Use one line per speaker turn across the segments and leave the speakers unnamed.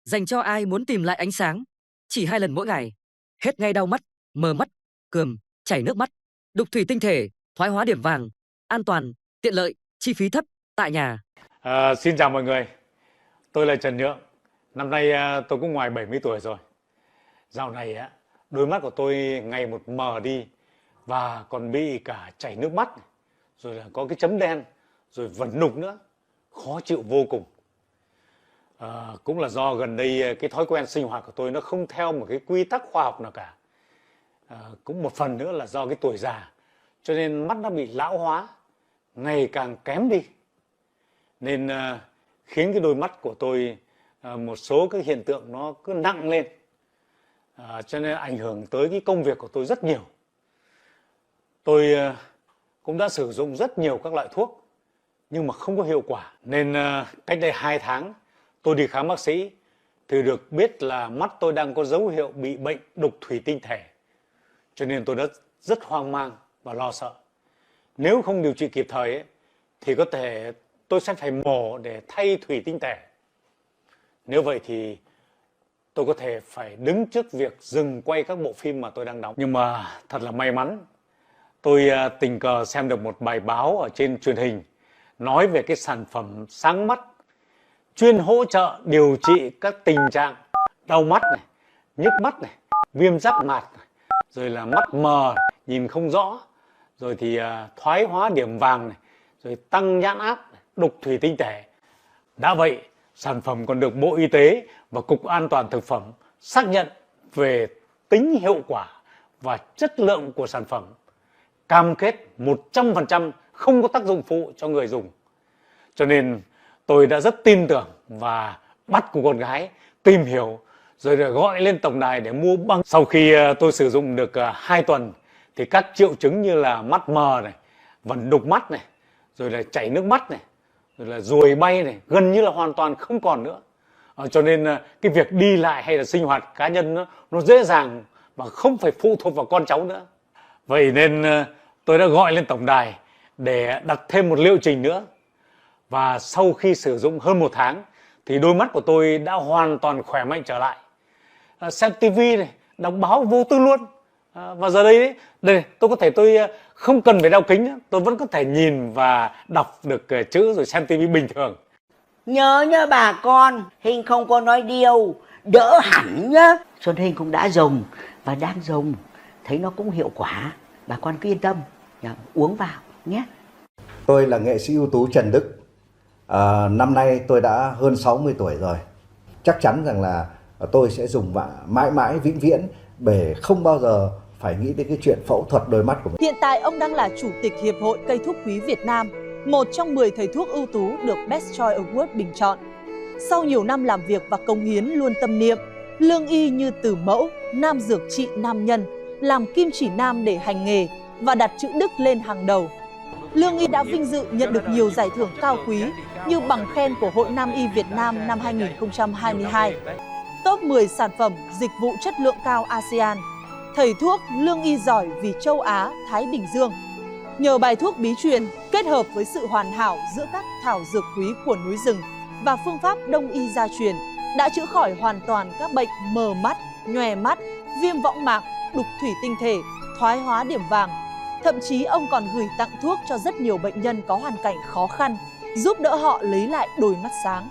dành cho ai muốn tìm lại ánh sáng. Chỉ 2 lần mỗi ngày. Hết ngay đau mắt, mờ mắt, cườm, chảy nước mắt, đục thủy tinh thể, thoái hóa điểm vàng, an toàn, tiện lợi, chi phí thấp, tại nhà.
Xin chào mọi người, tôi là Trần Nhượng. Năm nay tôi cũng ngoài 70 tuổi rồi. Dạo này đôi mắt của tôi ngày một mờ đi và còn bị cả chảy nước mắt, rồi là có cái chấm đen, rồi vẩn đục nữa, khó chịu vô cùng. Cũng là do gần đây cái thói quen sinh hoạt của tôi nó không theo một cái quy tắc khoa học nào cả. Cũng một phần nữa là do cái tuổi già, cho nên mắt nó bị lão hóa, ngày càng kém đi. Nên khiến cái đôi mắt của tôi một số cái hiện tượng nó cứ nặng lên, cho nên ảnh hưởng tới cái công việc của tôi rất nhiều. Tôi cũng đã sử dụng rất nhiều các loại thuốc nhưng mà không có hiệu quả. Nên cách đây 2 tháng tôi đi khám bác sĩ thì được biết là mắt tôi đang có dấu hiệu bị bệnh đục thủy tinh thể. Cho nên tôi đã rất hoang mang và lo sợ. Nếu không điều trị kịp thời ấy, thì có thể tôi sẽ phải mổ để thay thủy tinh thể. Nếu vậy thì tôi có thể phải đứng trước việc dừng quay các bộ phim mà tôi đang đóng. Nhưng mà thật là may mắn, tôi tình cờ xem được một bài báo ở trên truyền hình nói về cái sản phẩm sáng mắt chuyên hỗ trợ điều trị các tình trạng đau mắt này, nhức mắt này, viêm giác mạc này, rồi là mắt mờ, nhìn không rõ, rồi thì thoái hóa điểm vàng này, rồi tăng nhãn áp, đục thủy tinh thể. Đã vậy, sản phẩm còn được Bộ Y tế và Cục An toàn Thực phẩm xác nhận về tính hiệu quả và chất lượng của sản phẩm. Cam kết 100% không có tác dụng phụ cho người dùng. Cho nên tôi đã rất tin tưởng và bắt của con gái tìm hiểu, rồi là gọi lên tổng đài để mua băng. Sau khi tôi sử dụng được 2 tuần thì các triệu chứng như là mắt mờ này, vẩn đục mắt này, rồi là chảy nước mắt này, rồi là ruồi bay này, gần như là hoàn toàn không còn nữa. Cho nên cái việc đi lại hay là sinh hoạt cá nhân nó dễ dàng và không phải phụ thuộc vào con cháu nữa. Vậy nên tôi đã gọi lên tổng đài để đặt thêm một liệu trình nữa. Và sau khi sử dụng hơn 1 tháng thì đôi mắt của tôi đã hoàn toàn khỏe mạnh trở lại. Xem tivi này, đọc báo vô tư luôn. Và giờ đây tôi có thể tôi không cần phải đeo kính nữa. Tôi vẫn có thể nhìn và đọc được chữ rồi xem tivi bình thường.
Nhớ nhá bà con, Hình không có nói điều, đỡ hẳn nhá. Xuân Hình cũng đã dùng và đang dùng, thấy nó cũng hiệu quả. Bà con cứ yên tâm, uống vào nhé.
Tôi là nghệ sĩ ưu tú Trần Đức. Năm nay tôi đã hơn 60 tuổi rồi. Chắc chắn rằng là tôi sẽ dùng mãi mãi vĩnh viễn để không bao giờ phải nghĩ đến cái chuyện phẫu thuật đôi mắt của mình.
Hiện tại ông đang là Chủ tịch Hiệp hội Cây thuốc quý Việt Nam, một trong 10 thầy thuốc ưu tú được Best Choice Award bình chọn. Sau nhiều năm làm việc và cống hiến luôn tâm niệm, lương y như từ mẫu, nam dược trị nam nhân, làm kim chỉ nam để hành nghề và đặt chữ Đức lên hàng đầu. Lương y đã vinh dự nhận được nhiều giải thưởng cao quý như bằng khen của Hội Nam y Việt Nam năm 2022, top 10 sản phẩm dịch vụ chất lượng cao ASEAN, thầy thuốc lương y giỏi vì châu Á, Thái Bình Dương. Nhờ bài thuốc bí truyền kết hợp với sự hoàn hảo giữa các thảo dược quý của núi rừng và phương pháp đông y gia truyền đã chữa khỏi hoàn toàn các bệnh mờ mắt, nhòe mắt, viêm võng mạc, đục thủy tinh thể, thoái hóa điểm vàng. Thậm chí ông còn gửi tặng thuốc cho rất nhiều bệnh nhân có hoàn cảnh khó khăn, giúp đỡ họ lấy lại đôi mắt sáng.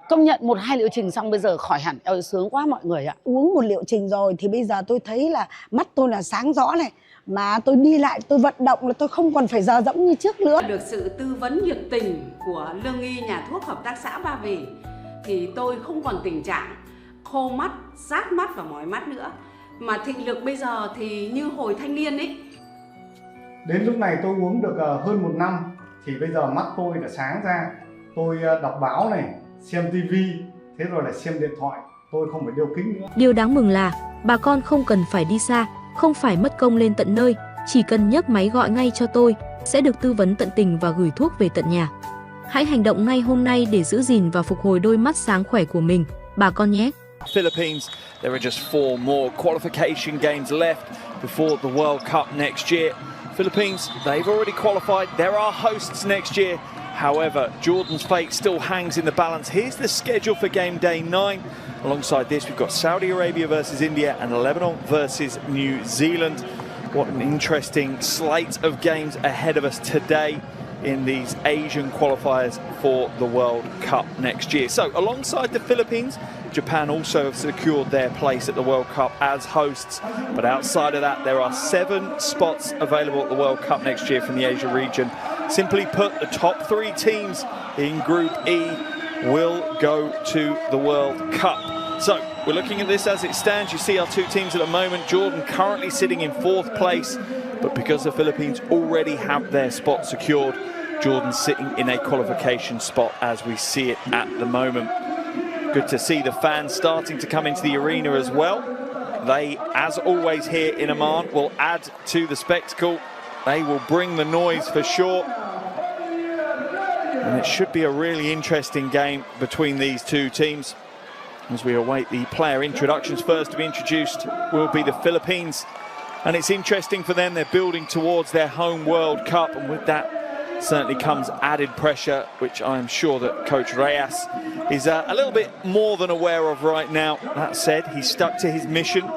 Công nhận 1-2 liệu trình xong bây giờ khỏi hẳn, sướng quá mọi người ạ.
Uống một liệu trình rồi thì bây giờ tôi thấy là mắt tôi là sáng rõ này, mà tôi đi lại, tôi vận động là tôi không còn phải dò dẫm như trước nữa.
Được sự tư vấn nhiệt tình của lương y nhà thuốc hợp tác xã Ba Vì thì tôi không còn tình trạng khô mắt, rát mắt và mỏi mắt nữa, mà thị lực bây giờ thì như hồi thanh niên ấy.
Đến lúc này tôi uống được hơn 1 năm thì bây giờ mắt tôi đã sáng ra. Tôi đọc báo này, xem tivi, thế rồi là xem điện thoại, tôi không phải đeo kính nữa.
Điều đáng mừng là bà con không cần phải đi xa, không phải mất công lên tận nơi, chỉ cần nhấc máy gọi ngay cho tôi, sẽ được tư vấn tận tình và gửi thuốc về tận nhà. Hãy hành động ngay hôm nay để giữ gìn và phục hồi đôi mắt sáng khỏe của mình, bà con nhé.
Philippines, there are just 4 more qualification games left before the World Cup next year. Philippines, they've already qualified. There are hosts next year. However, Jordan's fate still hangs in the balance. Here's the schedule for game day 9. Alongside this, we've got Saudi Arabia versus India and Lebanon versus New Zealand. What an interesting slate of games ahead of us today in these Asian qualifiers for the World Cup next year. So alongside the Philippines, Japan also have secured their place at the World Cup as hosts. But outside of that, there are 7 spots available at the World Cup next year from the Asia region. Simply put, the top 3 teams in Group E will go to the World Cup. So we're looking at this as it stands. You see our 2 teams at the moment. Jordan currently sitting in 4th place, but because the Philippines already have their spot secured, Jordan's sitting in a qualification spot as we see it at the moment. Good to see the fans starting to come into the arena as well. They, as always here in Amman, will add to the spectacle. They will bring the noise for sure. And it should be a really interesting game between these 2 teams. As we await the player introductions, first to be introduced will be the Philippines. And it's interesting for them, they're building towards their home World Cup, and with that certainly comes added pressure, which I am sure that Coach Reyes is a little bit more than aware of right now. That said, he's stuck to his mission.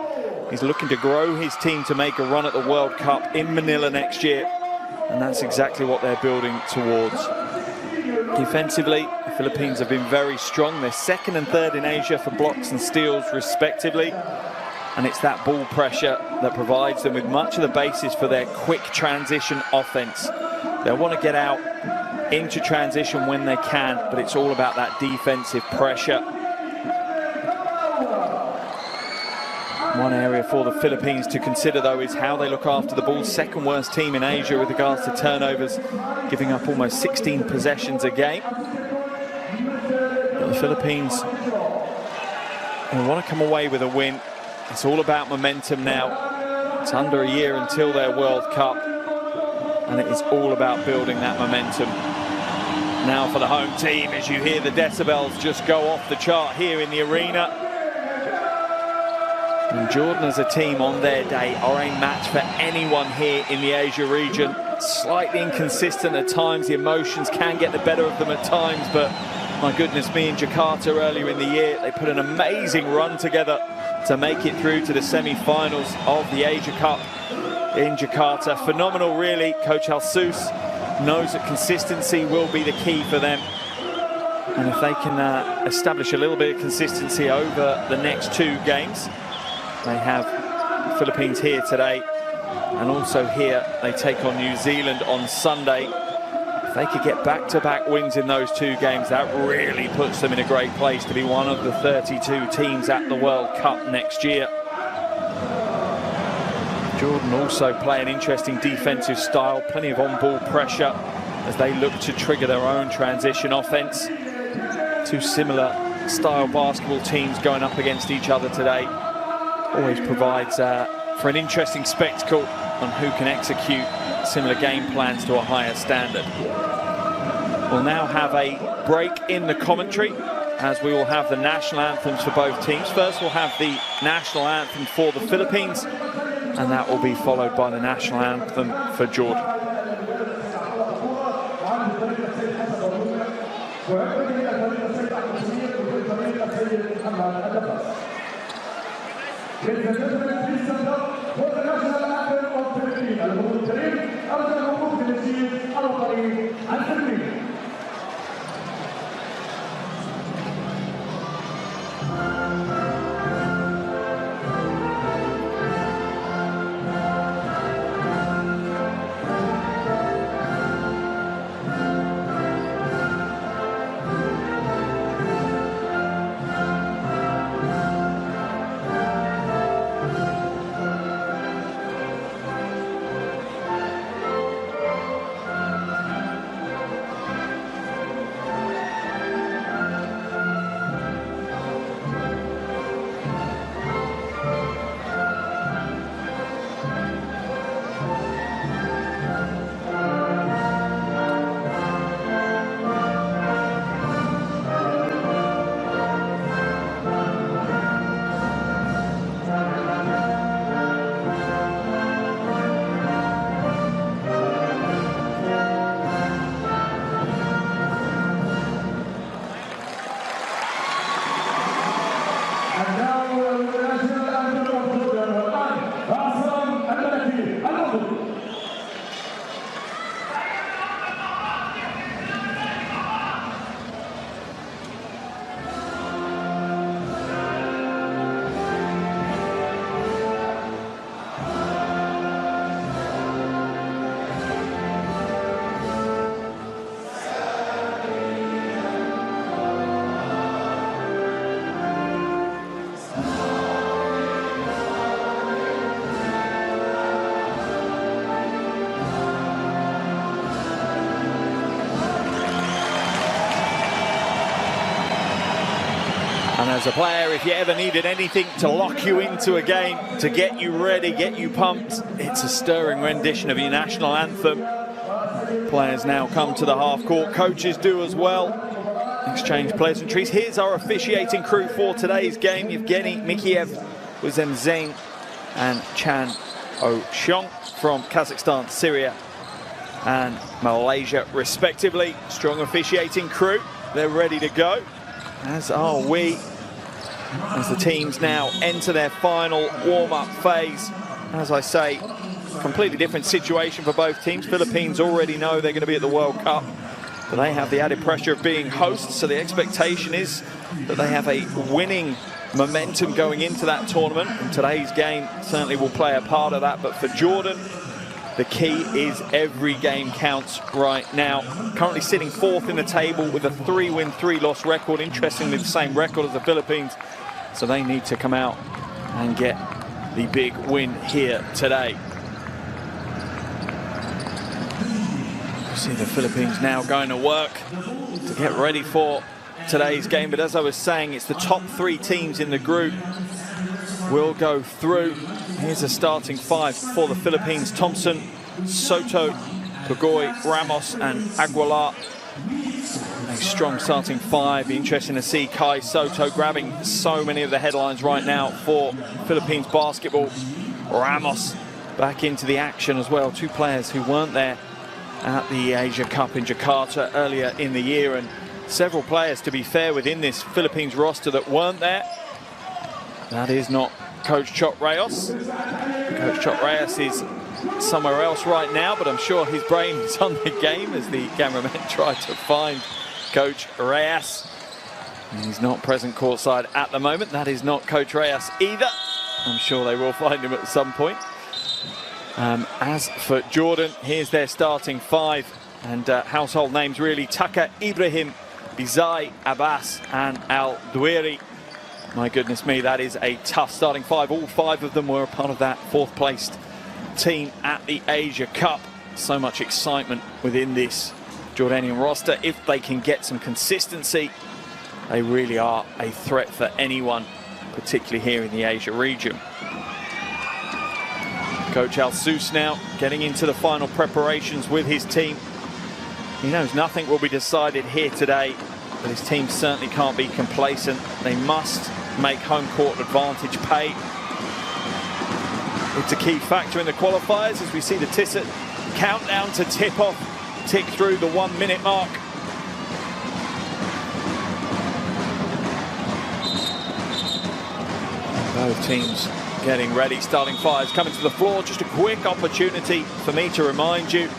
He's looking to grow his team to make a run at the World Cup in Manila next year, and that's exactly what they're building towards. Defensively, the Philippines have been very strong. They're 2nd and 3rd in Asia for blocks and steals respectively. And it's that ball pressure that provides them with much of the basis for their quick transition offense. They'll want to get out into transition when they can, but it's all about that defensive pressure. One area for the Philippines to consider, though, is how they look after the ball. 2nd worst team in Asia with regards to turnovers, giving up almost 16 possessions a game. But the Philippines will want to come away with a win. It's all about momentum now. It's under a year until their World Cup, and it is all about building that momentum. Now for the home team, as you hear the decibels just go off the chart here in the arena. And Jordan as a team on their day are a match for anyone here in the Asia region. Slightly inconsistent at times, the emotions can get the better of them at times, but my goodness me, in Jakarta earlier in the year, they put an amazing run together to make it through to the semi-finals of the Asia Cup in Jakarta. Phenomenal, really. Coach Jesus knows that consistency will be the key for them. And if they can establish a little bit of consistency over the next 2 games, they have the Philippines here today, and also here they take on New Zealand on Sunday. If they could get back-to-back wins in those 2 games, that really puts them in a great place to be one of the 32 teams at the World Cup next year. Jordan also play an interesting defensive style, plenty of on-ball pressure as they look to trigger their own transition offense. 2 similar style basketball teams going up against each other today. Always provides for an interesting spectacle on who can execute similar game plans to a higher standard. We'll now have a break in the commentary as we will have the national anthems for both teams. First we'll have the national anthem for the Philippines, and that will be followed by the national anthem for Jordan. And as a player, if you ever needed anything to lock you into a game, to get you ready, get you pumped, it's a stirring rendition of your national anthem. Players now come to the half court, coaches do as well. Exchange pleasantries. Here's our officiating crew for today's game. Yevgeny Mikheyev, Wizem Zain and Chan O'Xiong from Kazakhstan, Syria and Malaysia respectively. Strong officiating crew, they're ready to go, as are we, as the teams now enter their final warm-up phase. As I say, completely different situation for both teams. Philippines already know they're going to be at the World Cup, but they have the added pressure of being hosts, so the expectation is that they have a winning momentum going into that tournament, and today's game certainly will play a part of that. But for Jordan, the key is every game counts right now. Currently sitting fourth in the table with a 3-win, 3-loss record. Interestingly, the same record as the Philippines. So they need to come out and get the big win here today. You see the Philippines now going to work to get ready for today's game. But as I was saying, it's the top 3 teams in the group will go through. Here's a starting 5 for the Philippines. Thompson, Soto, Pagoy, Ramos and Aguilar. A strong starting 5. Be interesting to see Kai Soto grabbing so many of the headlines right now for Philippines basketball. Ramos back into the action as well. 2 players who weren't there at the Asia Cup in Jakarta earlier in the year, and several players, to be fair, within this Philippines roster that weren't there. That is not Coach Chot Reyes. Coach Chot Reyes is somewhere else right now, but I'm sure his brain is on the game as the cameramen try to find Coach Reyes. He's not present courtside at the moment. That is not Coach Reyes either. I'm sure they will find him at some point. As for Jordan, here's their starting 5, and household names really: Taka, Ibrahim, Bizai, Abbas and Al Dueri. My goodness me, that is a tough starting 5. All 5 of them were a part of that 4th placed team at the Asia Cup. So much excitement within this Jordanian roster. If they can get some consistency, they really are a threat for anyone, particularly here in the Asia region. Coach Al-Sous now getting into the final preparations with his team. He knows nothing will be decided here today, but his team certainly can't be complacent. They must make home court advantage pay. It's a key factor in the qualifiers as we see the Tissot countdown to tip-off tick through the 1-minute mark. Both teams getting ready. Starting 5s coming to the floor. Just a quick opportunity for me to remind you,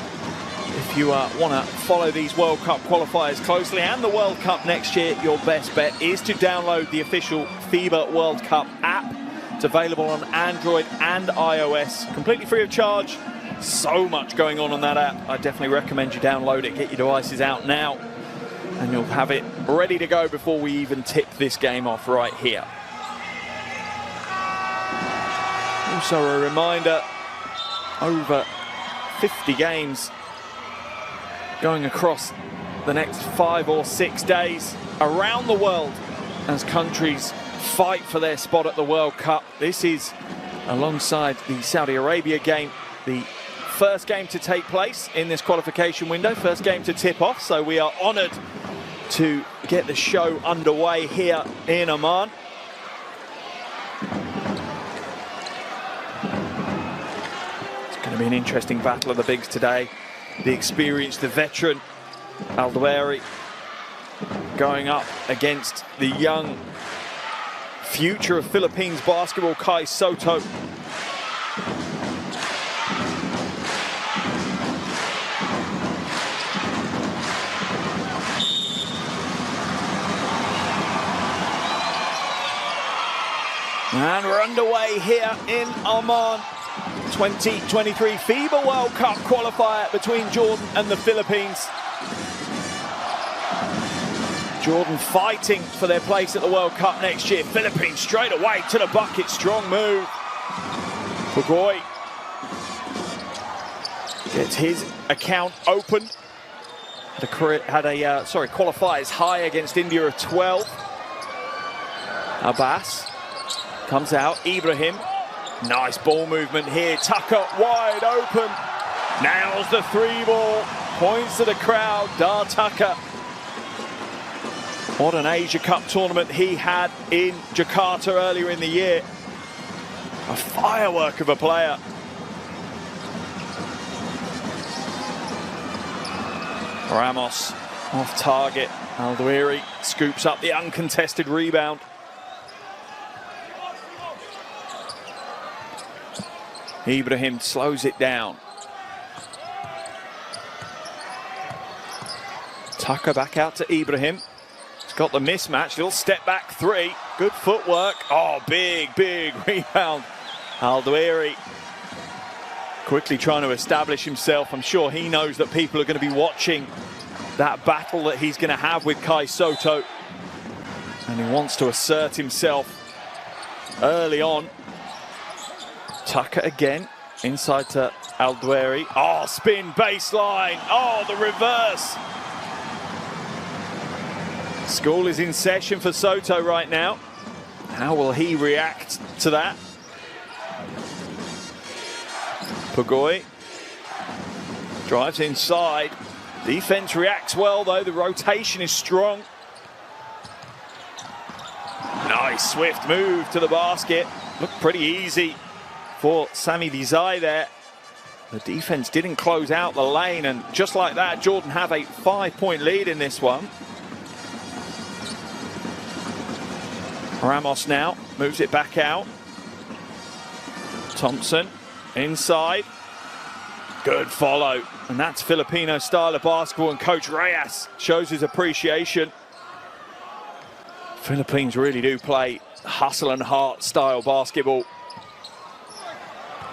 if you want to follow these World Cup qualifiers closely and the World Cup next year, your best bet is to download the official FIBA World Cup app. It's available on Android and iOS, completely free of charge. So much going on that app. I definitely recommend you download it, get your devices out now, and you'll have it ready to go before we even tip this game off right here. Also a reminder, over 50 games going across the next 5 or 6 days around the world as countries fight for their spot at the World Cup. This is, alongside the Saudi Arabia game, the first game to take place in this qualification window, first game to tip off, so we are honoured to get the show underway here in Oman. It's going to be an interesting battle of the bigs today. The experienced, the veteran Al Dueri going up against the young future of Philippines basketball, Kai Soto. And we're underway here in Oman. 2023 FIBA World Cup qualifier between Jordan and the Philippines. Jordan fighting for their place at the World Cup next year. Philippines straight away to the bucket. Strong move. Pugoy gets his account open. Qualifiers high against India of 12. Abbas comes out. Ibrahim. Nice ball movement here. Tucker wide open. Nails the 3-ball. Points to the crowd. Dar Tucker. What an Asia Cup tournament he had in Jakarta earlier in the year. A firework of a player. Ramos off target. Aldwiri scoops up the uncontested rebound. Ibrahim slows it down. Tucker back out to Ibrahim. He's got the mismatch. Little step back three. Good footwork. Oh, big rebound. Aldwiri quickly trying to establish himself. I'm sure he knows that people are going to be watching that battle that he's going to have with Kai Soto. And he wants to assert himself early on. Tucker again, inside to Aldwiri. Oh, spin baseline. Oh, the reverse. School is in session for Soto right now. How will he react to that? Pugoy drives inside. Defense reacts well though. The rotation is strong. Nice swift move to the basket. Looked pretty easy for Sami Desai there. The defense didn't close out the lane, and just like that, Jordan have a 5-point lead in this one. Ramos now moves it back out. Thompson inside. Good follow. And that's Filipino style of basketball, and Coach Reyes shows his appreciation. Philippines really do play hustle and heart style basketball.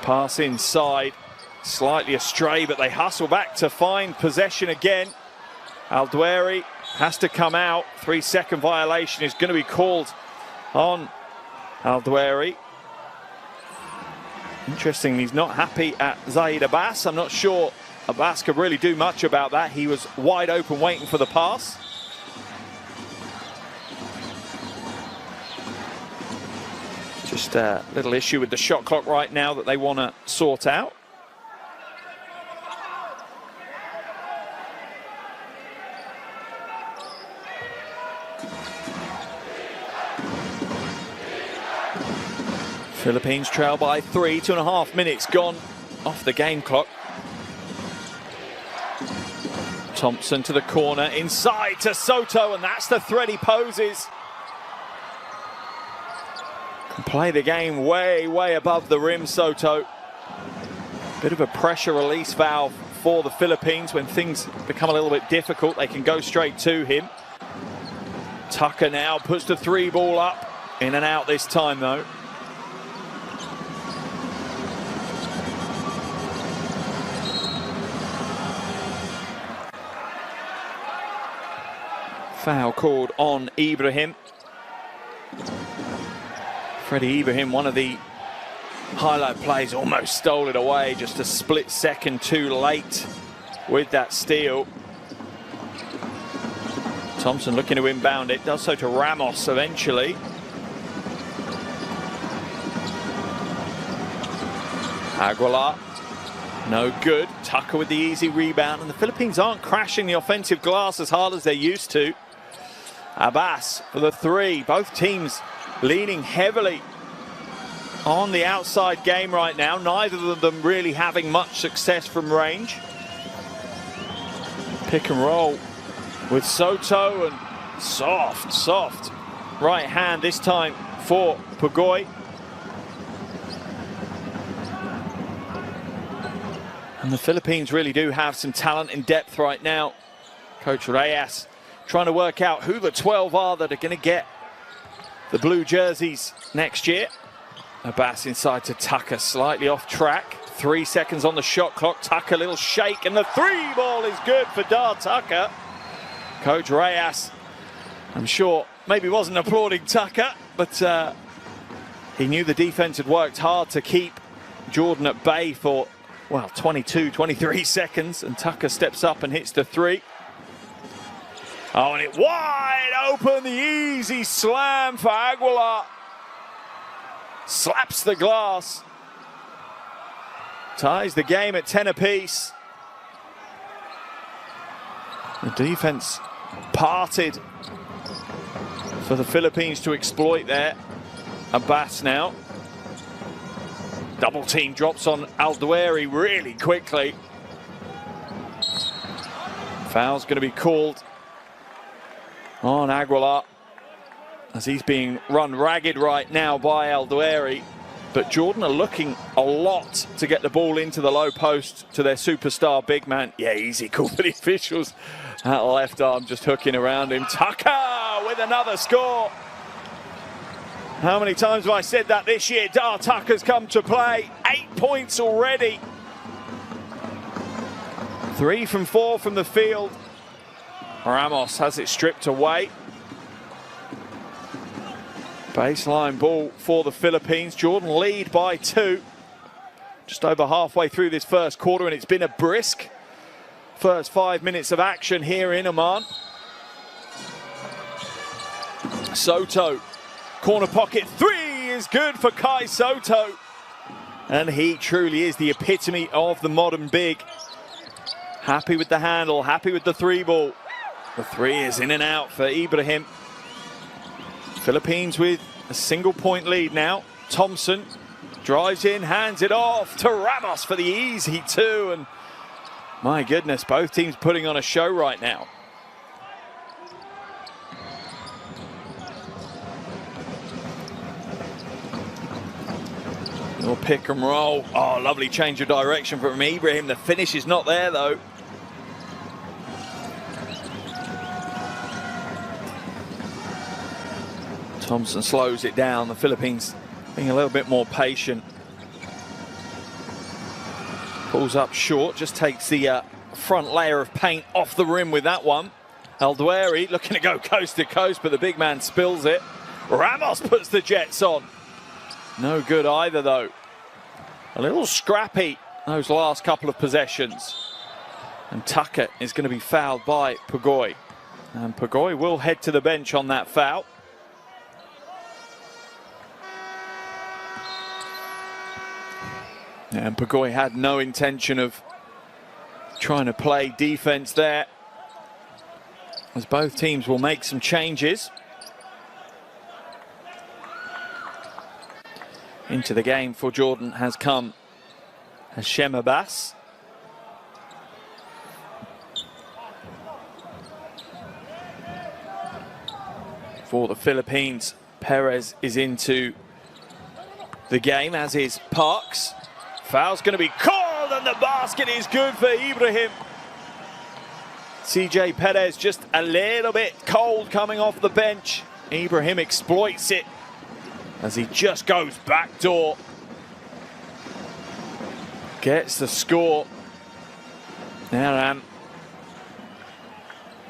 Pass inside, slightly astray, but they hustle back to find possession again. Aldwiri has to come out. 3-second violation is going to be called on Aldwiri. Interesting, he's not happy at Zaid Abbas. I'm not sure Abbas could really do much about that. He was wide open waiting for the pass. Just a little issue with the shot clock right now that they want to sort out. Philippines trail by 3, 2.5 minutes gone off the game clock. Thompson to the corner, inside to Soto, and that's the threat he poses. Can play the game way above the rim, Soto. Bit of a pressure release valve for the Philippines. When things become a little bit difficult, they can go straight to him. Tucker now puts the 3-ball up. In and out this time though. Foul called on Ibrahim. Freddie Ibrahim, one of the highlight plays, almost stole it away, just a split second too late with that steal. Thompson looking to inbound it, does so to Ramos eventually. Aguilar, no good. Tucker with the easy rebound, and the Philippines aren't crashing the offensive glass as hard as they're used to. Abbas for the 3. Both teams leaning heavily on the outside game right now. Neither of them really having much success from range. Pick and roll with Soto, and soft right hand this time for Pugoi. And the Philippines really do have some talent in depth right now. Coach Reyes trying to work out who the 12 are that are going to get the blue jerseys next year. Abbas inside to Tucker, slightly off track. 3 seconds on the shot clock. Tucker, little shake, and the 3 ball is good for Dar Tucker. Coach Reyes, I'm sure, maybe wasn't applauding Tucker, but he knew the defense had worked hard to keep Jordan at bay for, well, 22, 23 seconds, and Tucker steps up and hits the 3. Oh, and it wide open, the easy slam for Aguilar. Slaps the glass. Ties the game at 10 apiece. The defense parted for the Philippines to exploit there. Abbas now. Double team drops on Aldueri really quickly. Foul's going to be called on Aguilar as he's being run ragged right now by Aldueri. But Jordan are looking a lot to get the ball into the low post to their superstar big man. Yeah, easy call for the officials. That left arm just hooking around him. Tucker with another score. How many times have I said that this year? Dar Tucker's come to play. 8 points already. 3 from 4 from the field. Ramos has it stripped away. Baseline ball for the Philippines. Jordan lead by 2. Just over halfway through this first quarter, and it's been a brisk first 5 minutes of action here in Amman. Soto, corner pocket 3 is good for Kai Soto. And he truly is the epitome of the modern big. Happy with the handle, happy with the 3 ball. The 3 is in and out for Ibrahim. Philippines with a single point lead now. Thompson drives in, hands it off to Ramos for the easy 2. And my goodness, both teams putting on a show right now. Little pick and roll. Oh, lovely change of direction from Ibrahim. The finish is not there though. Thompson slows it down. The Philippines being a little bit more patient. Pulls up short, just takes the front layer of paint off the rim with that one. Aldueri looking to go coast to coast, but the big man spills it. Ramos puts the Jets on. No good either though. A little scrappy those last couple of possessions. And Tucker is going to be fouled by Pugoi. And Pugoi will head to the bench on that foul. And Pugoi had no intention of trying to play defense there, as both teams will make some changes. Into the game for Jordan has come Hashem Abbas. For the Philippines, Perez is into the game, as is Parks. Foul's going to be called, and the basket is good for Ibrahim. CJ Perez just a little bit cold coming off the bench. Ibrahim exploits it as he just goes backdoor. Gets the score. Aram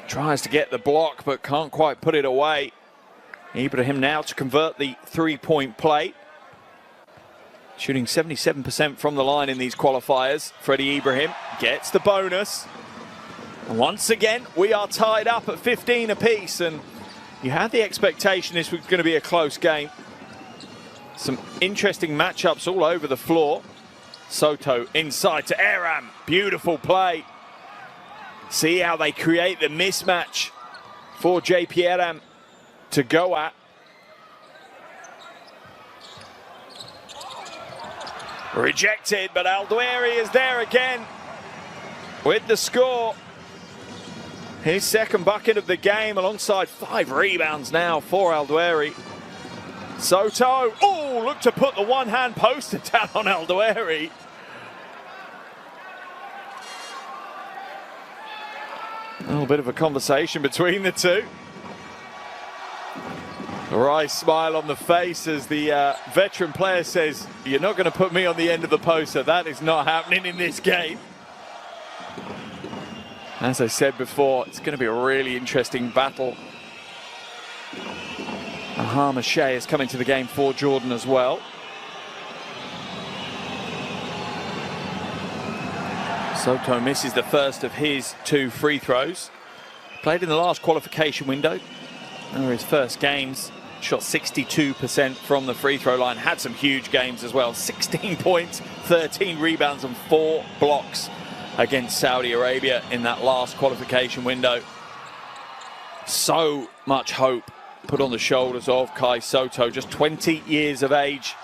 tries to get the block, but can't quite put it away. Ibrahim now to convert the 3-point play. Shooting 77% from the line in these qualifiers. Freddie Ibrahim gets the bonus. And once again, we are tied up at 15 apiece, and you had the expectation this was going to be a close game. Some interesting matchups all over the floor. Soto inside to Aram. Beautiful play. See how they create the mismatch for JP Aram to go at. Rejected, but Aldueri is there again with the score. His second bucket of the game, alongside 5 rebounds now for Aldueri. Soto, oh, look to put the one-hand poster down on Aldoueri. A little bit of a conversation between the two. A wry smile on the face as the veteran player says, "You're not going to put me on the end of the poster. That is not happening in this game." As I said before, it's going to be a really interesting battle. Ahama Shea is coming to the game for Jordan as well. Soto misses the first of his 2 free throws. Played in the last qualification window. Over his first games, shot 62% from the free throw line. Had some huge games as well. 16 points, 13 rebounds and 4 blocks against Saudi Arabia in that last qualification window. So much hope put on the shoulders of Kai Soto, just 20 years of age.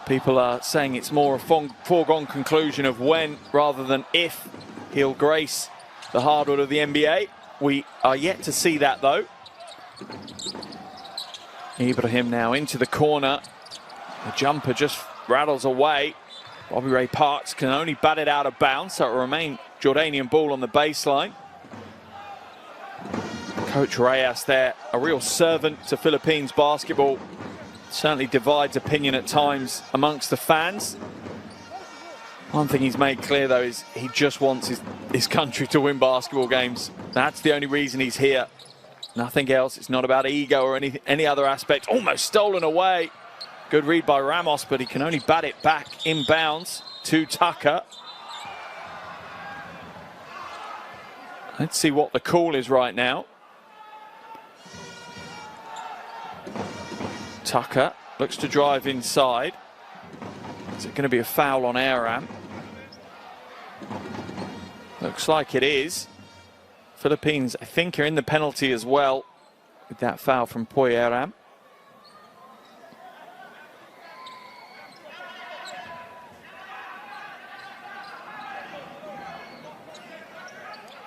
People are saying it's more a foregone conclusion of when rather than if he'll grace the hardwood of the NBA. We are yet to see that though. Ibrahim now into the corner. The jumper just rattles away. Bobby Ray Parks can only bat it out of bounds, so it will remain Jordanian ball on the baseline. Coach Reyes there, a real servant to Philippines basketball. Certainly divides opinion at times amongst the fans. One thing he's made clear though is he just wants his country to win basketball games. That's the only reason he's here. Nothing else. It's not about ego or any other aspect. Almost stolen away. Good read by Ramos, but he can only bat it back inbounds to Tucker. Let's see what the call is right now. Tucker looks to drive inside. Is it going to be a foul on Aram? Looks like it is. Philippines, I think, are in the penalty as well with that foul from Poy Aram.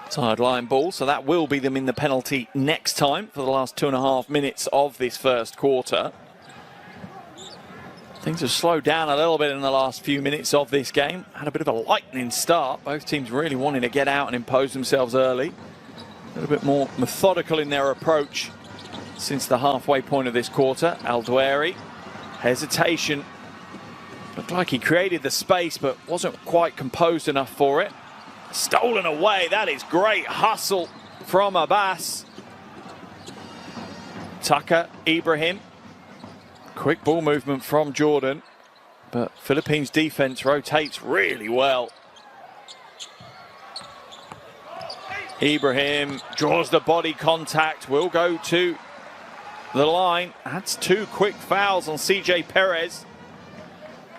Sideline ball, so that will be them in the penalty next time for the last 2.5 minutes of this first quarter. Things have slowed down a little bit in the last few minutes of this game. Had a bit of a lightning start. Both teams really wanting to get out and impose themselves early. A little bit more methodical in their approach since the halfway point of this quarter. Aldoueri, hesitation. Looked like he created the space but wasn't quite composed enough for it. Stolen away. That is great hustle from Abbas. Tucker, Ibrahim. Quick ball movement from Jordan, but Philippines defense rotates really well. Ibrahim draws the body contact, will go to the line. That's 2 quick fouls on CJ Perez.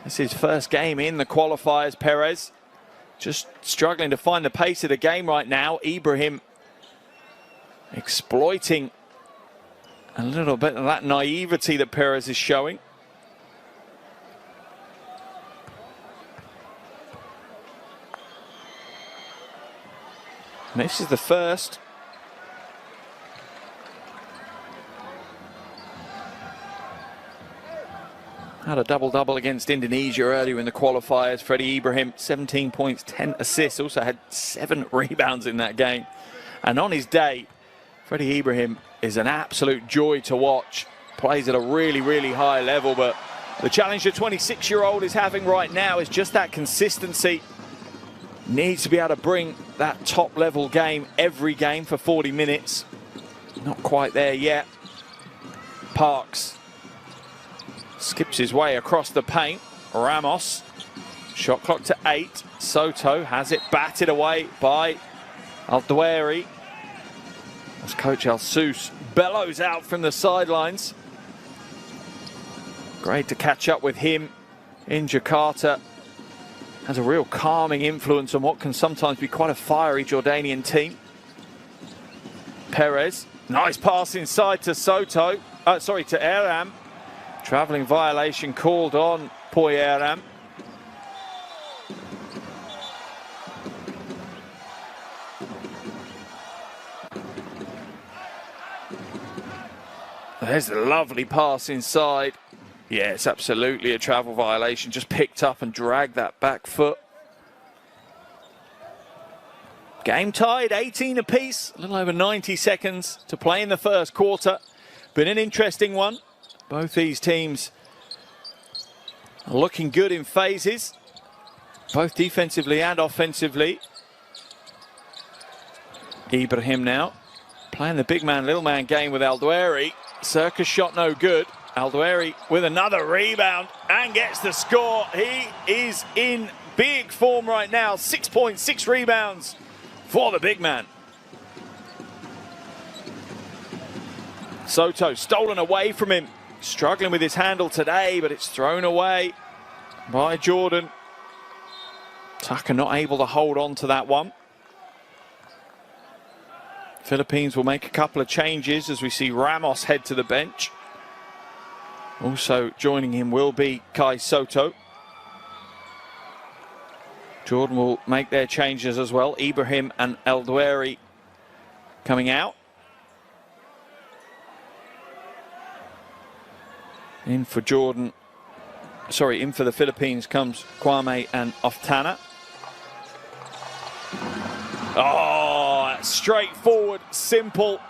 This is his first game in the qualifiers. Perez just struggling to find the pace of the game right now. Ibrahim exploiting a little bit of that naivety that Perez is showing. Misses the first. Had a double-double against Indonesia earlier in the qualifiers. Freddie Ibrahim, 17 points, 10 assists. Also had 7 rebounds in that game. And on his day, Freddie Ibrahim is an absolute joy to watch. Plays at a really, really high level, but the challenge the 26-year-old is having right now is just that consistency. Needs to be able to bring that top-level game every game for 40 minutes. Not quite there yet. Parks skips his way across the paint. Ramos, shot clock to 8. Soto has it batted away by Aldoueri. As Coach El Sous bellows out from the sidelines. Great to catch up with him in Jakarta. Has a real calming influence on what can sometimes be quite a fiery Jordanian team. Perez, nice pass inside to Soto. To Aram. Travelling violation called on Poy Aram. There's the lovely pass inside. Yeah, it's absolutely a travel violation. Just picked up and dragged that back foot. Game tied, 18 apiece. A little over 90 seconds to play in the first quarter. Been an interesting one. Both these teams are looking good in phases, both defensively and offensively. Ibrahim now playing the big man, little man game with Aldueri. Circus shot no good. Aldueri with another rebound and gets the score. He is in big form right now. 6.6 rebounds for the big man. Soto stolen away from him. Struggling with his handle today, but it's thrown away by Jordan. Tucker not able to hold on to that one. Philippines will make a couple of changes as we see Ramos head to the bench. Also joining him will be Kai Soto. Jordan will make their changes as well. Ibrahim and Aldueri coming out. In for Jordan, sorry, in for the Philippines comes Kwame and Oftana. Oh, straightforward, simple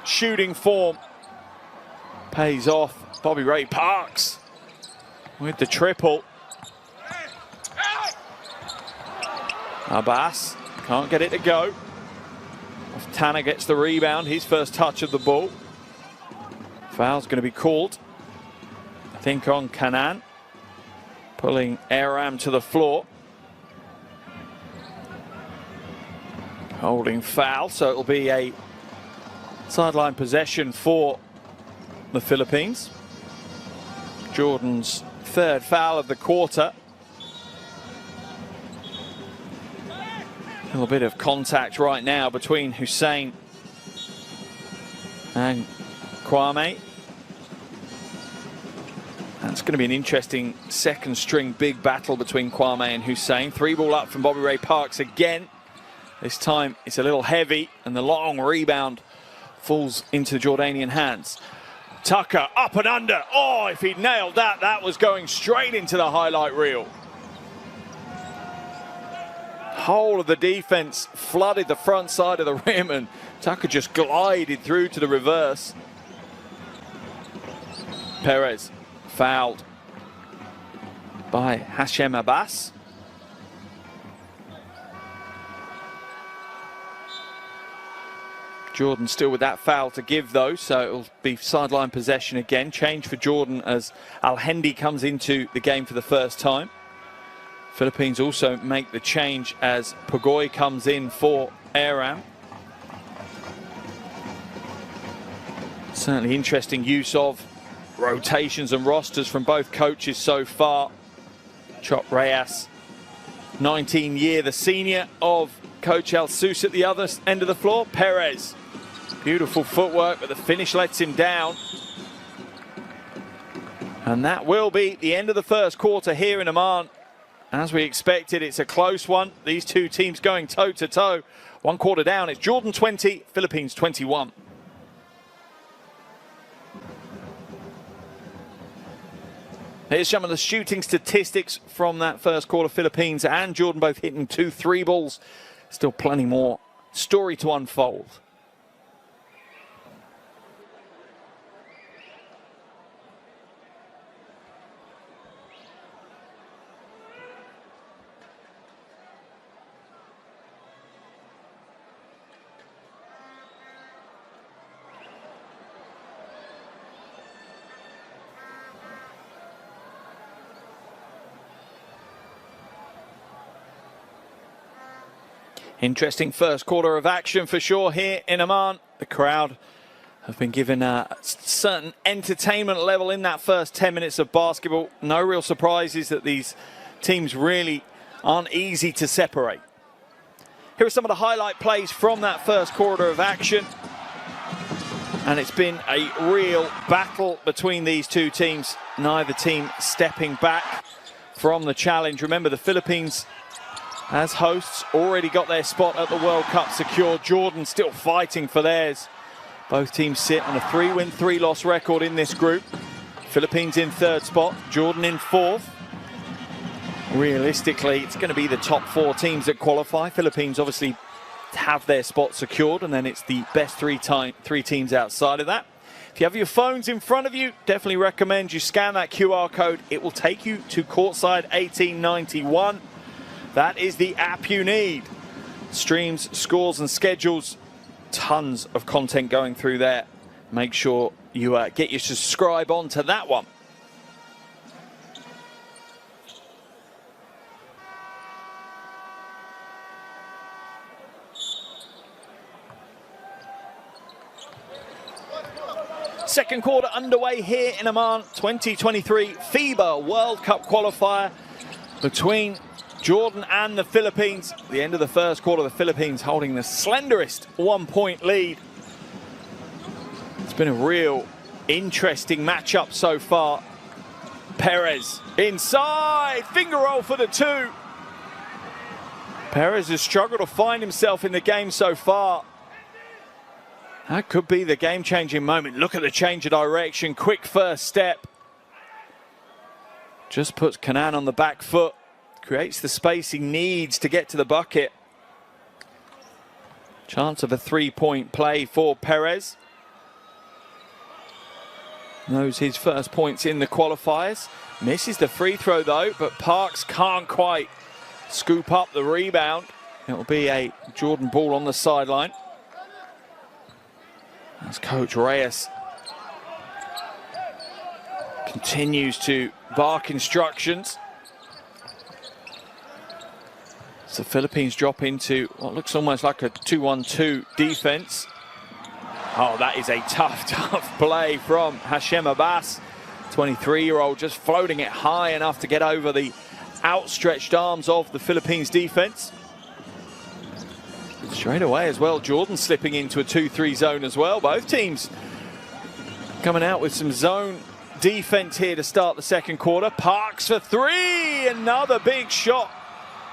shooting form. Pays off. Bobby Ray Parks with the triple. Abbas can't get it to go. Oftana gets the rebound, his first touch of the ball. Foul's going to be called. I think on Kanan, pulling Aram to the floor. Holding foul, so it'll be a sideline possession for the Philippines. Jordan's third foul of the quarter. A little bit of contact right now between Hussein and Kwame. That's going to be an interesting second string big battle between Kwame and Hussein. 3-ball up from Bobby Ray Parks again. This time it's a little heavy and the long rebound falls into the Jordanian hands. Tucker up and under. Oh, if he'd nailed that, that was going straight into the highlight reel. Whole of the defense flooded the front side of the rim and Tucker just glided through to the reverse. Perez fouled by Hashem Abbas. Jordan still with that foul to give though, so it'll be sideline possession again. Change for Jordan as Al-Hendi comes into the game for the first time. Philippines also make the change as Pagoy comes in for Aram. Certainly interesting use of rotations and rosters from both coaches so far. Chop Reyes, 19-year, the senior of Coach El Sus at the other end of the floor. Perez, beautiful footwork, but the finish lets him down. And that will be the end of the first quarter here in Amman. As we expected, it's a close one. These two teams going toe-to-toe. 1 quarter down, it's Jordan 20, Philippines 21. Here's some of the shooting statistics from that first quarter. Philippines and Jordan both hitting 2 3-balls. Still plenty more story to unfold. Interesting first quarter of action for sure here in Amman. The crowd have been given a certain entertainment level in that first 10 minutes of basketball. No real surprises that these teams really aren't easy to separate. Here are some of the highlight plays from that first quarter of action. And it's been a real battle between these two teams. Neither team stepping back from the challenge. Remember, the Philippines, as hosts, already got their spot at the World Cup secure. Jordan still fighting for theirs. Both teams sit on a 3-win, 3-loss record in this group. Philippines in 3rd spot, Jordan in 4th. Realistically, it's going to be the top 4 teams that qualify. Philippines obviously have their spot secured, and then it's the best three teams outside of that. If you have your phones in front of you, definitely recommend you scan that QR code. It will take you to courtside 1891. That is the app you need. Streams, scores and schedules. Tons of content going through there. Make sure you get your subscribe onto that one. Second quarter underway here in Amman, 2023 FIBA World Cup qualifier between Jordan and the Philippines. At the end of the first quarter, the Philippines holding the slenderest 1-point lead. It's been a real interesting matchup so far. Perez inside, finger roll for the 2. Perez has struggled to find himself in the game so far. That could be the game-changing moment. Look at the change of direction, quick first step. Just puts Kanan on the back foot. Creates the space he needs to get to the bucket. Chance of a 3-point play for Perez. Knows his first points in the qualifiers. Misses the free throw though, but Parks can't quite scoop up the rebound. It'll be a Jordan ball on the sideline. As Coach Reyes continues to bark instructions. So the Philippines drop into what looks almost like a 2-1-2 defense. Oh, that is a tough play from Hashem Abbas. 23-year-old just floating it high enough to get over the outstretched arms of the Philippines defense. Straight away as well, Jordan slipping into a 2-3 zone as well. Both teams coming out with some zone defense here to start the second quarter. Parks for 3, another big shot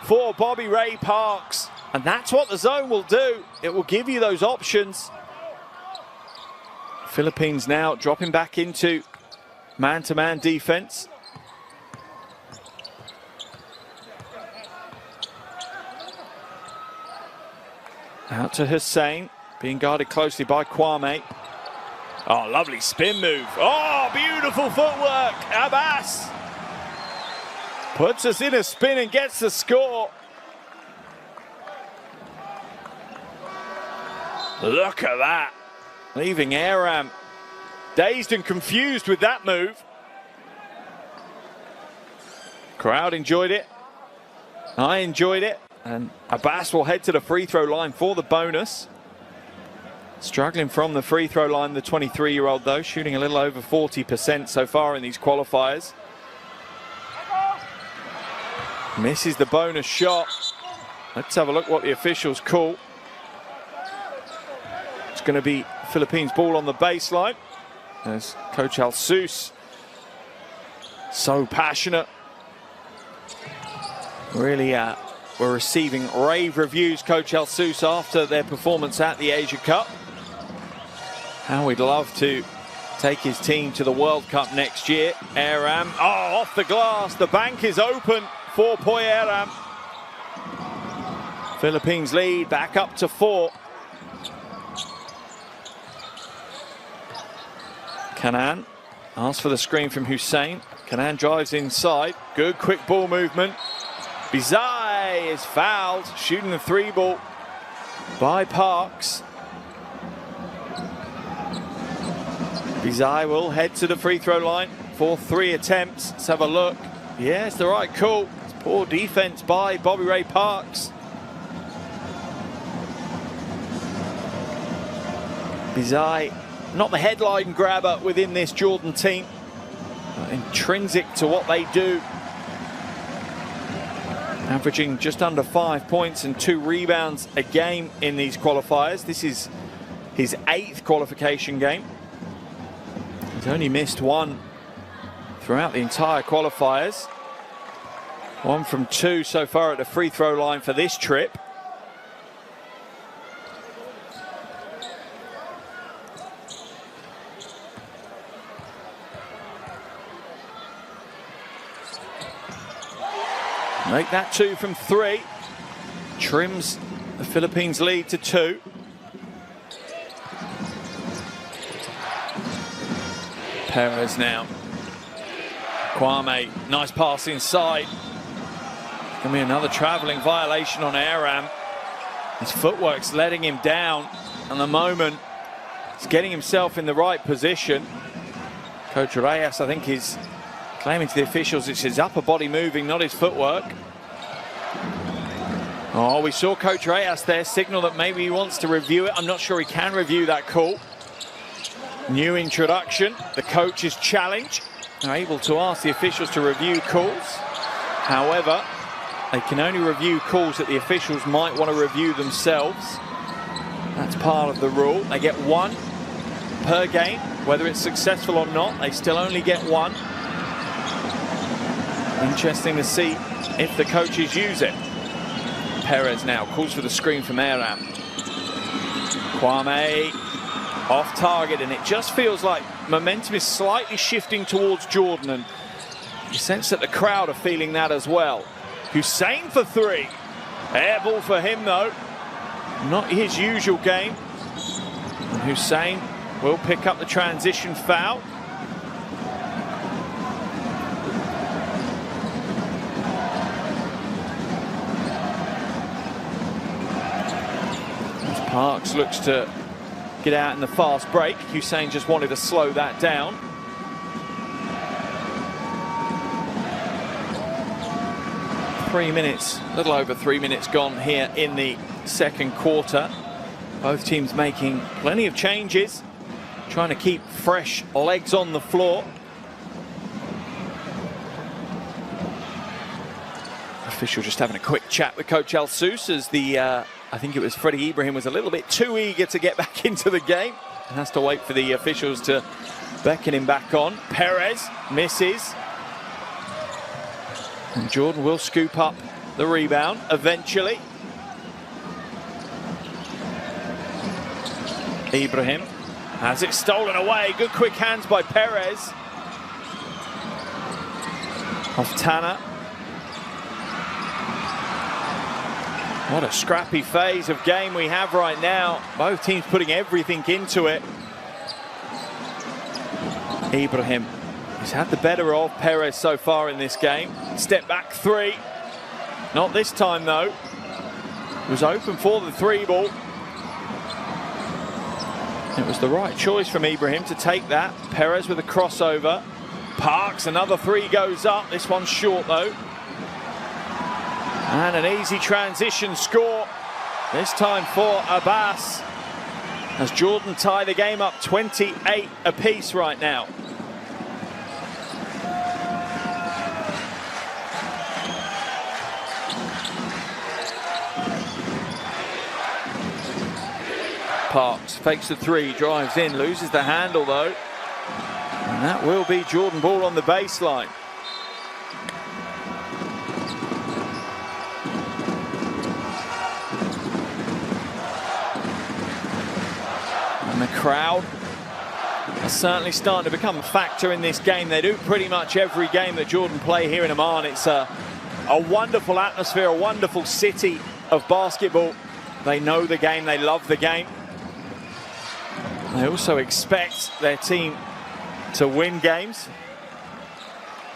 for Bobby Ray Parks. And that's what the zone will do. It will give you those options. Philippines now dropping back into man-to-man defense. Out to Hussein, being guarded closely by Kwame. Oh, lovely spin move. Oh, beautiful footwork. Abbas puts us in a spin and gets the score. Look at that. Leaving Aram dazed and confused with that move. Crowd enjoyed it. I enjoyed it. And Abbas will head to the free throw line for the bonus. Struggling from the free throw line, the 23-year-old though, shooting a little over 40% so far in these qualifiers. Misses the bonus shot. Let's have a look what the officials call. It's going to be Philippines ball on the baseline. As Coach Alsus, so passionate. Really were receiving rave reviews, Coach Alsus, after their performance at the Asia Cup. How we'd love to take his team to the World Cup next year. Aram, oh, off the glass. The bank is open for Poy Aram. Philippines lead back up to 4. Kanan asks for the screen from Hussein. Kanan drives inside. Good quick ball movement. Bizai is fouled, shooting the 3 ball by Parks. Bizai will head to the free throw line for 3 attempts. Let's have a look. Yeah, it's the right call. It's poor defense by Bobby Ray Parks. Bizai, not the headline grabber within this Jordan team, but intrinsic to what they do. Averaging just under 5 points and 2 rebounds a game in these qualifiers. This is his 8th qualification game. He's only missed 1 throughout the entire qualifiers. 1 from 2 so far at the free throw line for this trip. Make that 2 from 3. Trims the Philippines lead to 2. Perez now. Kwame, nice pass inside. Gonna be another travelling violation on Aram. His footwork's letting him down. And the moment he's getting himself in the right position. Coach Reyes, I think, is claiming to the officials it's his upper body moving, not his footwork. Oh, we saw Coach Reyes there signal that maybe he wants to review it. I'm not sure he can review that call. New introduction, the coach's challenge. They're able to ask the officials to review calls. However, they can only review calls that the officials might want to review themselves. That's part of the rule. They get 1 per game. Whether it's successful or not, they still only get 1. Interesting to see if the coaches use it. Perez now calls for the screen from Aram. Kwame off target, and it just feels like momentum is slightly shifting towards Jordan, and you sense that the crowd are feeling that as well. Hussein for 3. Air ball for him though. Not his usual game. And Hussein will pick up the transition foul. Parks looks to get out in the fast break. Hussein just wanted to slow that down. A little over 3 minutes gone here in the second quarter. Both teams making plenty of changes, trying to keep fresh legs on the floor. Official just having a quick chat with Coach Al Sous as I think it was Freddie Ibrahim was a little bit too eager to get back into the game and has to wait for the officials to beckon him back on. Perez misses. And Jordan will scoop up the rebound eventually. Ibrahim has it stolen away. Good quick hands by Perez. Off Tanner. What a scrappy phase of game we have right now. Both teams putting everything into it. Ibrahim has had the better of Perez so far in this game. Step back 3. Not this time though. It was open for the 3 ball. It was the right choice from Ibrahim to take that. Perez with a crossover. Parks, another 3 goes up. This one's short though. And an easy transition score. This time for Abbas. As Jordan tie the game up 28 apiece right now. Parks fakes the 3, drives in, loses the handle though. And that will be Jordan ball on the baseline. And the crowd are certainly starting to become a factor in this game. They do pretty much every game that Jordan play here in Amman. It's a wonderful atmosphere, a wonderful city of basketball. They know the game, they love the game. They also expect their team to win games.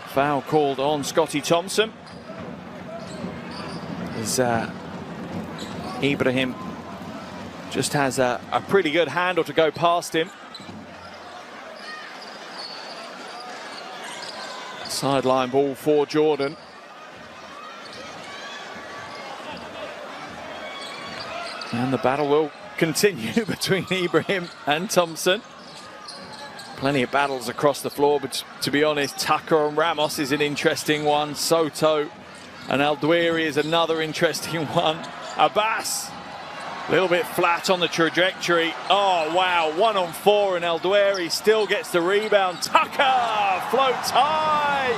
Foul called on Scotty Thompson. As Ibrahim just has a pretty good handle to go past him. Sideline ball for Jordan. And the battle will continue between Ibrahim and Thompson. Plenty of battles across the floor, but to be honest, Tucker and Ramos is an interesting one. Soto and Aldwiri is another interesting one. Abbas, a little bit flat on the trajectory. Oh, wow, 1 on 4, and Aldwiri still gets the rebound. Tucker floats high,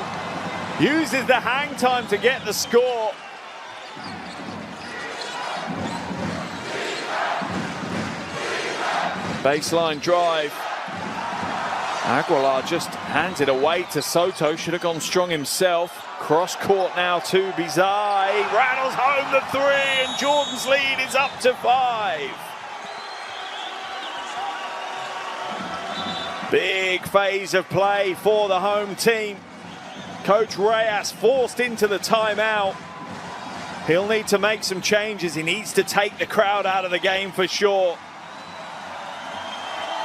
uses the hang time to get the score. Baseline drive. Aguilar just hands it away to Soto. Should have gone strong himself. Cross court now to Bizarre. He rattles home the 3 and Jordan's lead is up to 5. Big phase of play for the home team. Coach Reyes forced into the timeout. He'll need to make some changes. He needs to take the crowd out of the game for sure.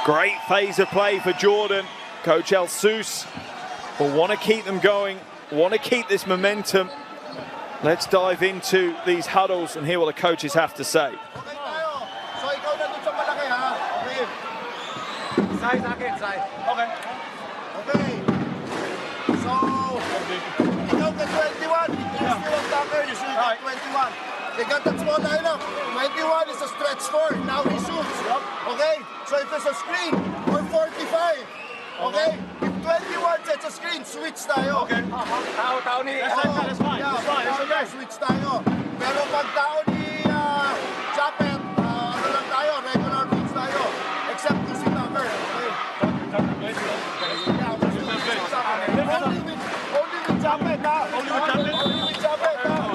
Great phase of play for Jordan. Coach El Sous will want to keep them going, want to keep this momentum. Let's dive into these huddles and hear what the coaches have to say.
Okay. Okay. So, ikaw ka 21. You're still a blocker. You should get 21. They got that small lineup. 21 is a stretch 4. Now he shoots. Okay? So if it's a screen, or 45. Okay? If 21 sets a screen, switch tayo. Okay. Tao ni... That's fine. That's fine. That's okay. Switch tayo. Pero pag tao ni Japet, ano lang tayo, regular rules tayo. Except kung si Tucker. Okay? Only with Japet, ha? Only with Japet, ha?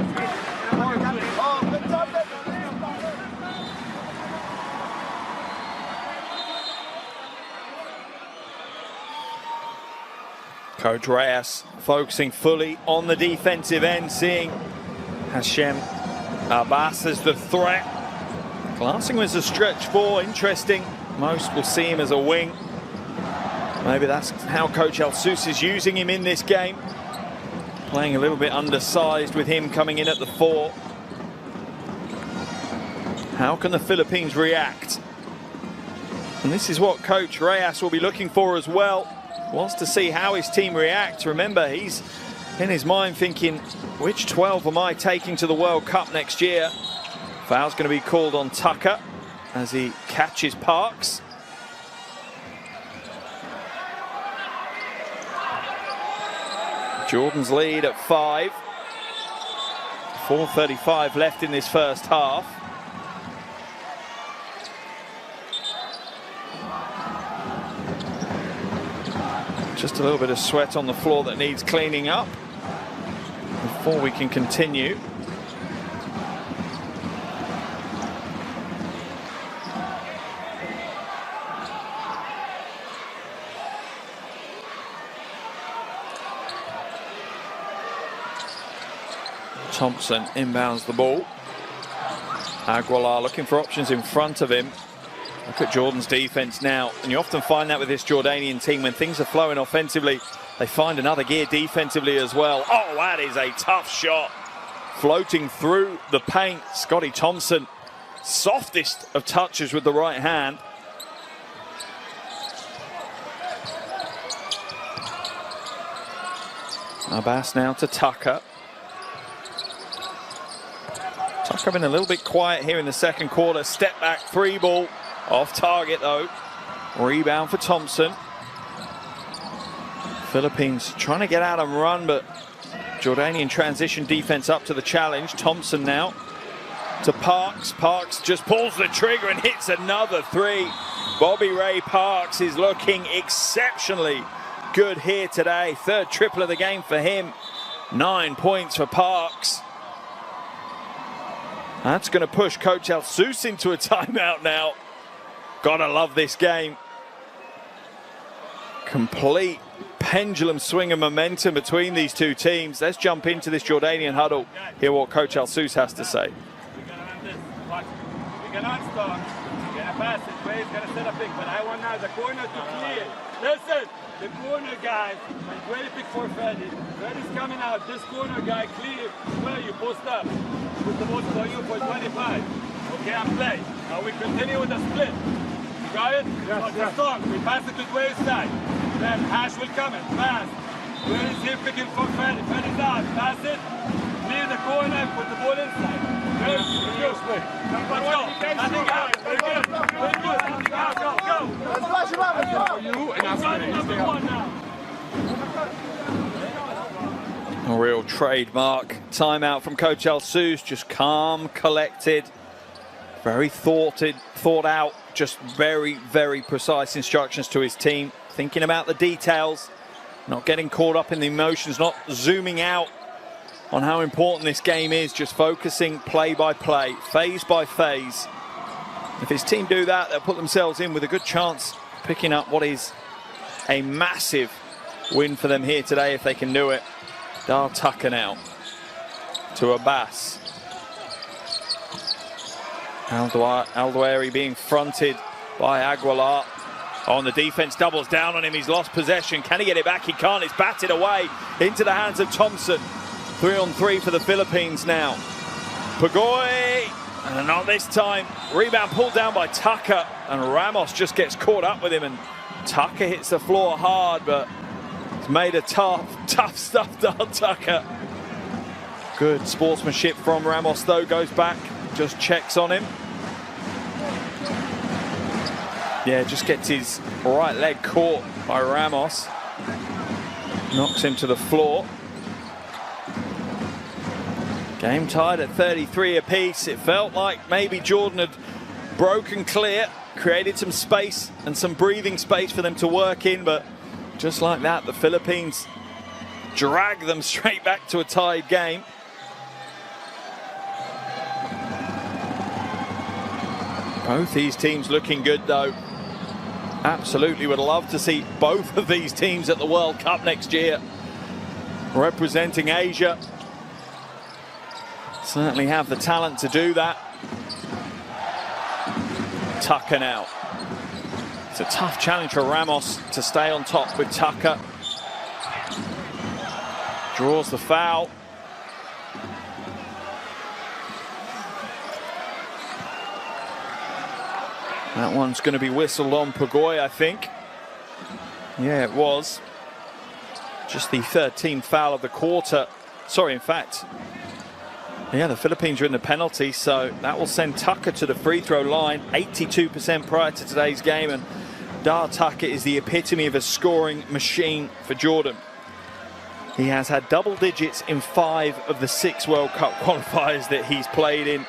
Oh, with Japet.
Coach Reyes focusing fully on the defensive end, seeing Hashem Abbas as the threat. Classing him as a stretch 4, interesting. Most will see him as a wing. Maybe that's how Coach El Sous is using him in this game. Playing a little bit undersized with him coming in at the 4. How can the Philippines react? And this is what Coach Reyes will be looking for as well. Wants to see how his team reacts. Remember, he's in his mind thinking, which 12 am I taking to the World Cup next year? Foul's going to be called on Tucker as he catches Parks. Jordan's lead at 5. 4:35 left in this first half. Just a little bit of sweat on the floor that needs cleaning up before we can continue. Thompson inbounds the ball. Aguilar looking for options in front of him. Look at Jordan's defense now, and you often find that with this Jordanian team, when things are flowing offensively, they find another gear defensively as well. Oh, that is a tough shot. Floating through the paint, Scotty Thompson, softest of touches with the right hand. Abbas now to Tucker. Tucker been a little bit quiet here in the second quarter. Step back 3 ball. Off target though. Rebound for Thompson. Philippines trying to get out and run, but Jordanian transition defense up to the challenge. Thompson now to Parks. Parks just pulls the trigger and hits another 3. Bobby Ray Parks is looking exceptionally good here today. 3rd triple of the game for him. 9 points for Parks. That's going to push Coach El Sous into a timeout now. Gotta love this game. Complete pendulum swing of momentum between these two teams. Let's jump into this Jordanian huddle. Hear what Coach El Sous has to say.
We cannot stop. We're gonna pass it. Ray's gonna set a pick, but I want now the corner to clear. Listen, the corner guy, when Ray pick for Freddy. Freddy's coming out. This corner guy clear. Where you post up. Put the ball for you for 25. Okay, I'm playing. Now we continue with the split. You got it? Yes, yes. Strong. We pass it to Dwayne's side. Then Hash will come in. Pass. Dwayne is here picking for Freddy. Freddy's out. Pass it. Clear the corner and put the ball inside. Good. Let's go. Nothing out. Very good. Very good. Nothing out. Go. Go. Let's flash him up. Let's go. You and I'm number 1 now.
A real trademark timeout from Coach El Sous. Just calm, collected, very thought out, just very, very precise instructions to his team. thinking about the details, not getting caught up in the emotions, not zooming out on how important this game is, just focusing play by play, phase by phase. If his team do that, they'll put themselves in with a good chance picking up what is a massive win for them here today if they can do it. Dar Tucker now to Abbas. Aldouari being fronted by Aguilar. On the defense, doubles down on him. He's lost possession. Can he get it back? He can't. It's batted away into the hands of Thompson. 3-on-3 for the Philippines now. Pagoy, and not this time. Rebound pulled down by Tucker, and Ramos just gets caught up with him, and Tucker hits the floor hard, but it's made a tough stuff, Dar Tucker. Good sportsmanship from Ramos, though. Goes back, just checks on him. Yeah, just gets his right leg caught by Ramos. Knocks him to the floor. Game tied at 33 apiece. It felt like maybe Jordan had broken clear, created some space and some breathing space for them to work in, but just like that, the Philippines drag them straight back to a tied game. Both these teams looking good, though. Absolutely would love to see both of these teams at the World Cup next year, representing Asia. Certainly have the talent to do that. Tucker now. It's a tough challenge for Ramos to stay on top with Tucker. Draws the foul. That one's going to be whistled on Pagoy, I think. Yeah, it was. Just the third team foul of the quarter. Sorry, in fact. Yeah, the Philippines are in the penalty, so that will send Tucker to the free throw line. 82% prior to today's game, and Dar Tucker is the epitome of a scoring machine for Jordan. He has had double digits in 5 of the 6 World Cup qualifiers that he's played in,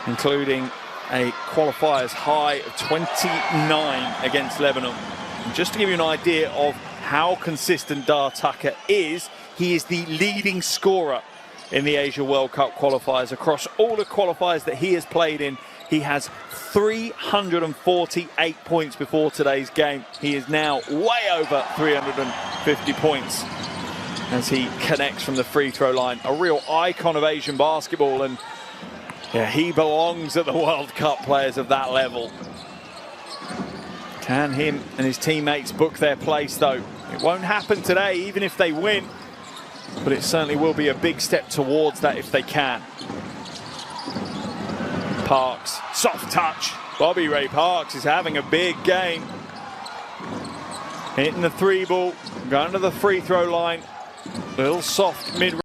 including a qualifiers high of 29 against Lebanon. And just to give you an idea of how consistent Dar Tucker is, he is the leading scorer in the Asia World Cup qualifiers. Across all the qualifiers that he has played in, he has 348 points before today's game. He is now way over 350 points as he connects from the free throw line. A real icon of Asian basketball, and yeah, he belongs at the World Cup, players of that level. Can him and his teammates book their place, though? It won't happen today, even if they win, but it certainly will be a big step towards that if they can. Parks, soft touch. Bobby Ray Parks is having a big game. Hitting the 3 ball, going to the free throw line. Little soft mid